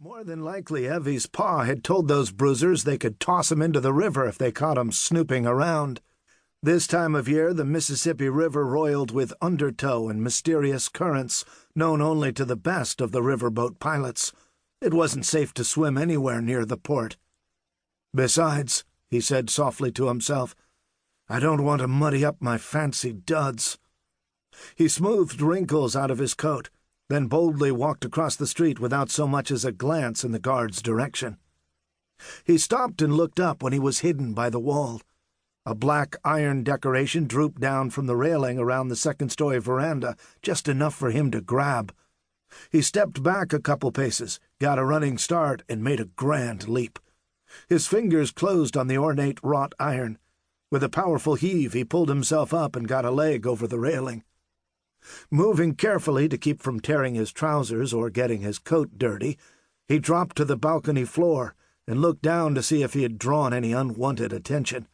More than likely Evie's pa had told those bruisers they could toss him into the river if they caught him snooping around. This time of year the Mississippi River roiled with undertow and mysterious currents known only to the best of the riverboat pilots. It wasn't safe to swim anywhere near the port. "Besides," he said softly to himself, "I don't want to muddy up my fancy duds." He smoothed wrinkles out of his coat, then boldly walked across the street without so much as a glance in the guard's direction. He stopped and looked up when he was hidden by the wall. A black iron decoration drooped down from the railing around the second-story veranda, just enough for him to grab. He stepped back a couple paces, got a running start, and made a grand leap. His fingers closed on the ornate wrought iron. With a powerful heave, he pulled himself up and got a leg over the railing. Moving carefully to keep from tearing his trousers or getting his coat dirty, he dropped to the balcony floor and looked down to see if he had drawn any unwanted attention.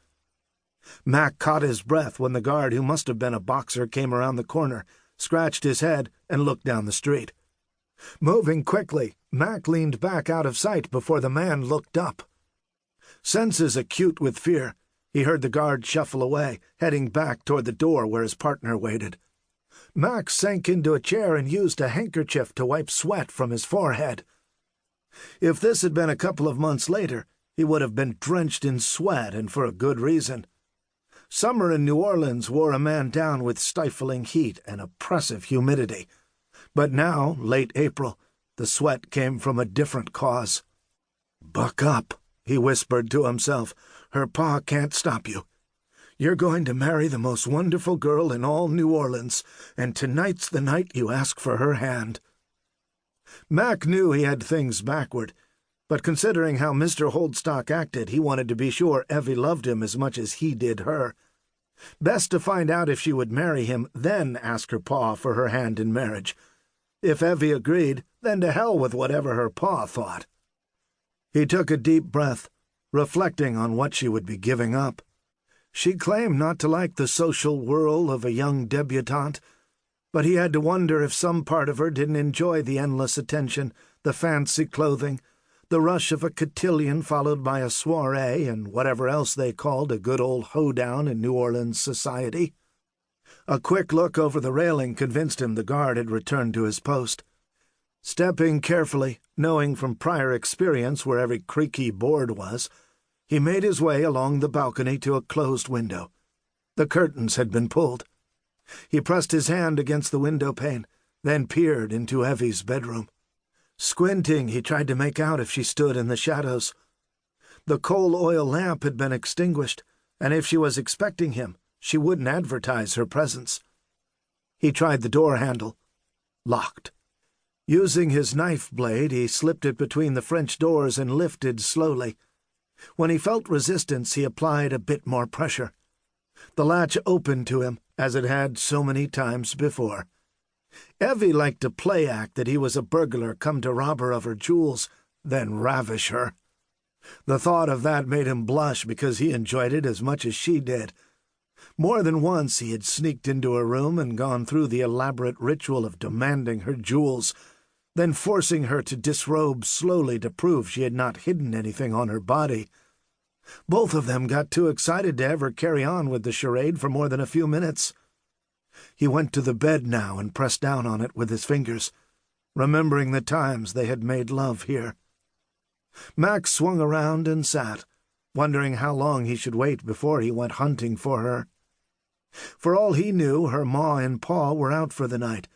Mac caught his breath when the guard, who must have been a boxer, came around the corner, scratched his head, and looked down the street. Moving quickly, Mac leaned back out of sight before the man looked up. Senses acute with fear, he heard the guard shuffle away, heading back toward the door where his partner waited. Mac sank into a chair and used a handkerchief to wipe sweat from his forehead. If this had been a couple of months later, he would have been drenched in sweat, and for a good reason. Summer in New Orleans wore a man down with stifling heat and oppressive humidity. But now, late April, the sweat came from a different cause. "Buck up," he whispered to himself. "Her pa can't stop you. You're going to marry the most wonderful girl in all New Orleans, and tonight's the night you ask for her hand." Mac knew he had things backward, but considering how Mr. Holdstock acted, he wanted to be sure Evie loved him as much as he did her. Best to find out if she would marry him, then ask her pa for her hand in marriage. If Evie agreed, then to hell with whatever her pa thought. He took a deep breath, reflecting on what she would be giving up. She claimed not to like the social whirl of a young debutante, but he had to wonder if some part of her didn't enjoy the endless attention, the fancy clothing, the rush of a cotillion followed by a soirée and whatever else they called a good old hoedown in New Orleans society. A quick look over the railing convinced him the guard had returned to his post. Stepping carefully, knowing from prior experience where every creaky board was, he made his way along the balcony to a closed window. The curtains had been pulled. He pressed his hand against the window pane, then peered into Evie's bedroom. Squinting, he tried to make out if she stood in the shadows. The coal-oil lamp had been extinguished, and if she was expecting him, she wouldn't advertise her presence. He tried the door handle. Locked. Using his knife blade, he slipped it between the French doors and lifted slowly. When he felt resistance, he applied a bit more pressure. The latch opened to him, as it had so many times before. Evie liked to play act that he was a burglar come to rob her of her jewels, then ravish her. The thought of that made him blush because he enjoyed it as much as she did. More than once he had sneaked into her room and gone through the elaborate ritual of demanding her jewels, then forcing her to disrobe slowly to prove she had not hidden anything on her body. Both of them got too excited to ever carry on with the charade for more than a few minutes. He went to the bed now and pressed down on it with his fingers, remembering the times they had made love here. Max swung around and sat, wondering how long he should wait before he went hunting for her. For all he knew, her ma and pa were out for the night.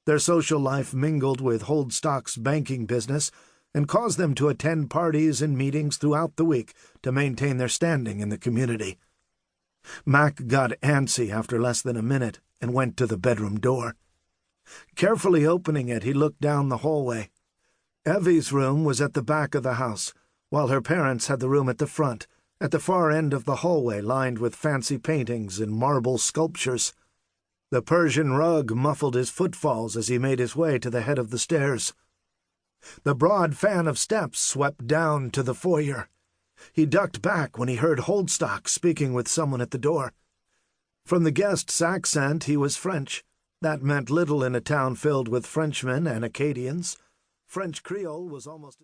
Their social life mingled with Holdstock's banking business and caused them to attend parties and meetings throughout the week to maintain their standing in the community. Mac got antsy after less than a minute and went to the bedroom door. Carefully opening it, he looked down the hallway. Evie's room was at the back of the house, while her parents had the room at the front, at the far end of the hallway lined with fancy paintings and marble sculptures. The Persian rug muffled his footfalls as he made his way to the head of the stairs. The broad fan of steps swept down to the foyer. He ducked back when he heard Holdstock speaking with someone at the door. From the guest's accent, he was French. That meant little in a town filled with Frenchmen and Acadians. French Creole was almost...